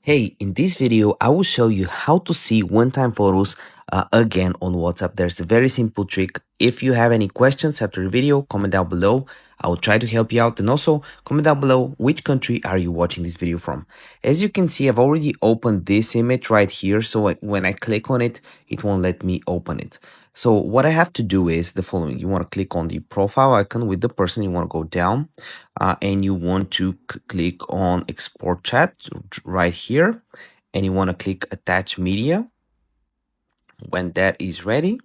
Hey, in this video, I will show you how to see one-time photos again on WhatsApp. There's a very simple trick. If you have any questions after the video, comment down below. I will try to help you out. And also comment down below which country are you watching this video from. As you can see, I've already opened this image right here. So when I click on it, it won't let me open it. So what I have to do is the following. You want to click on the profile icon with the person. You want to go down and you want to click on export chat right here. And you want to click attach media. When that is ready,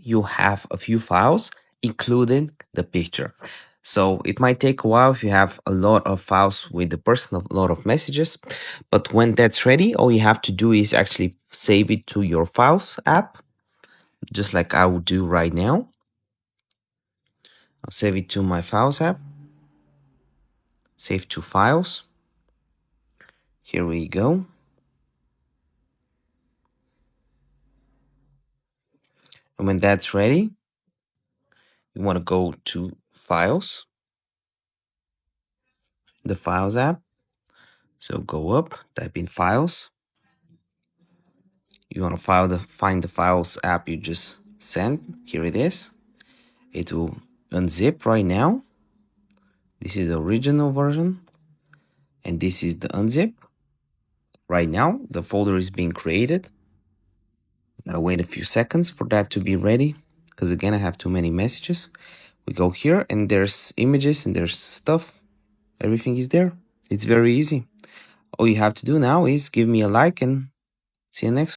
you have a few files, including the picture. So it might take a while if you have a lot of files with the person, a lot of messages. But when that's ready, all you have to do is actually save it to your files app, just like I will do right now. I'll save it to my files app. Save to files. Here we go. And when that's ready, you want to go to files, the files app. So go up, type in files. You want to find the files app you just sent. Here it is. It will unzip right now. This is the original version. And this is the unzip. Right now, the folder is being created. I'll wait a few seconds for that to be ready, because again, I have too many messages. We go here and there's images and there's stuff. Everything is there. It's very easy. All you have to do now is give me a like and see you next.